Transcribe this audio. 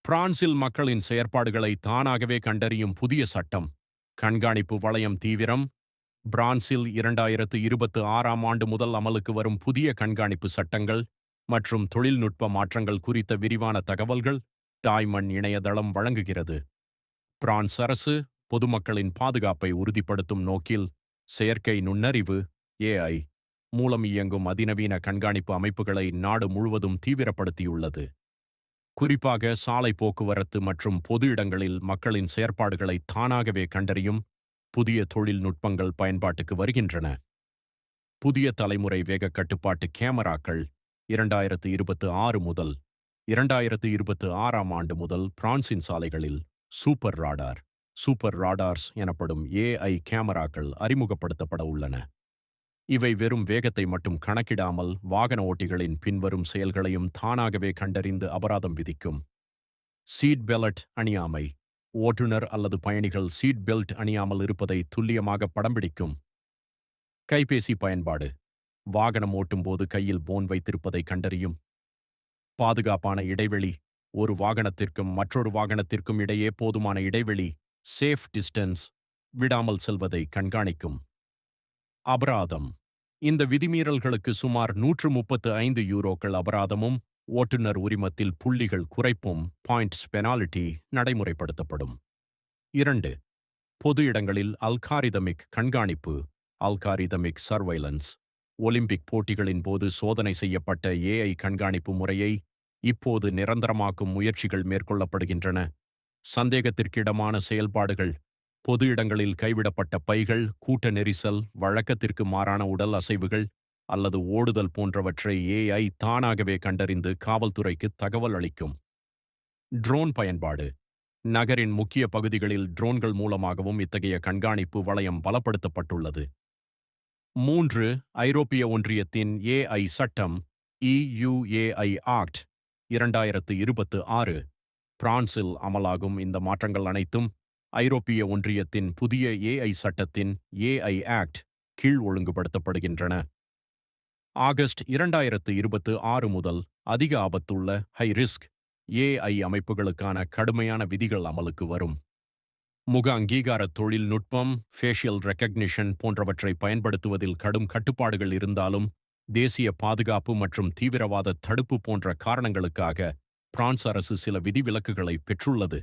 பிரான்சில் மக்களின் செயற்பாடுகளை தானாகவே கண்டறியும் புதிய சட்டம். கண்காணிப்பு வளையம் தீவிரம். பிரான்சில் 2026ஆம் ஆண்டு முதல் அமலுக்கு வரும் புதிய கண்காணிப்பு சட்டங்கள் மற்றும் தொழில்நுட்ப மாற்றங்கள் குறித்த விரிவான தகவல்கள் டாய்மன் இணையதளம் வழங்குகிறது. பிரான்ஸ் அரசு பொதுமக்களின் பாதுகாப்பை உறுதிப்படுத்தும் நோக்கில் செயற்கை நுண்ணறிவு ஏஐ மூலம் இயங்கும் அதிநவீன கண்காணிப்பு அமைப்புகளை நாடு முழுவதும் தீவிரப்படுத்தியுள்ளது. குறிப்பாக சாலை போக்குவரத்து மற்றும் பொது இடங்களில் மக்களின் செயற்பாடுகளை தானாகவே கண்டறியும் புதிய தொழில்நுட்பங்கள் பயன்பாட்டுக்கு வருகின்றன. புதிய தலைமுறை வேக கட்டுப்பாட்டு கேமராக்கள் 2026 முதல் 2026ஆம் ஆண்டு முதல் பிரான்சின் சாலைகளில் சூப்பர் ராடார்ஸ் எனப்படும் ஏஐ கேமராக்கள் அறிமுகப்படுத்தப்பட உள்ளன. இவை வெறும் வேகத்தை மட்டும் கணக்கிடாமல் வாகன ஓட்டிகளின் பின்வரும் செயல்களையும் தானாகவே கண்டறிந்து அபராதம் விதிக்கும். சீட் பெல்ட் அணியாமை. ஓட்டுநர் அல்லது பயணிகள் சீட் பெல்ட் அணியாமல் இருப்பதை துல்லியமாக படம் பிடிக்கும். கைபேசி பயன்பாடு. வாகனம் ஓட்டும்போது கையில் போன் வைத்திருப்பதை கண்டறியும். பாதுகாப்பான இடைவெளி. ஒரு வாகனத்திற்கும் மற்றொரு வாகனத்திற்கும் இடையே போதுமான இடைவெளி சேஃப் டிஸ்டன்ஸ் விடாமல் செல்வதை கண்காணிக்கும். அபராதம். இந்த விதிமீறல்களுக்கு சுமார் 135 யூரோக்கள் அபராதமும் ஓட்டுநர் உரிமத்தில் புள்ளிகள் குறைப்பும் பாயிண்ட்ஸ் பெனால்டி நடைமுறைப்படுத்தப்படும். 2. பொது இடங்களில் அல்காரிதமிக் கண்காணிப்பு அல்காரிதமிக் சர்வைலன்ஸ். ஒலிம்பிக் போட்டிகளின் போது சோதனை செய்யப்பட்ட ஏஐ கண்காணிப்பு முறையை இப்போது நிரந்தரமாக்கும் முயற்சிகள் மேற்கொள்ளப்படுகின்றன. சந்தேகத்திற்கிடமான செயல்பாடுகள், பொது இடங்களில் கைவிடப்பட்ட பைகள், கூட்ட நெரிசல், வழக்கத்திற்கு மாறான உடல் அசைவுகள் அல்லது ஓடுதல் போன்றவற்றை ஏஐ தானாகவே கண்டறிந்து காவல்துறைக்கு தகவல் அளிக்கும். ட்ரோன் பயன்பாடு. நகரின் முக்கிய பகுதிகளில் ட்ரோன்கள் மூலமாகவும் இத்தகைய கண்காணிப்பு வளையம் பலப்படுத்தப்பட்டுள்ளது. 3. ஐரோப்பிய ஒன்றியத்தின் ஏஐ சட்டம் EUAI ஆக்ட் 2026. பிரான்சில் அமலாகும் இந்த மாற்றங்கள் அனைத்தும் ஐரோப்பிய ஒன்றியத்தின் புதிய ஏஐ சட்டத்தின் ஏஐ ஆக்ட் கீழ் ஒழுங்குபடுத்தப்படுகின்றன. ஆகஸ்ட் 2026 முதல் அதிக ஆபத்துள்ள ஹை ரிஸ்க் ஏஐ அமைப்புகளுக்கான கடுமையான விதிகள் அமலுக்கு வரும். முக அங்கீகார தொழில்நுட்பம், ஃபேஷியல் ரெக்கக்னிஷன் போன்றவற்றை பயன்படுத்துவதில் கடும் கட்டுப்பாடுகள் இருந்தாலும் தேசிய பாதுகாப்பு மற்றும் தீவிரவாத தடுப்பு போன்ற காரணங்களுக்காக பிரான்ஸ் அரசு சில விதிவிலக்குகளை பெற்றுள்ளது.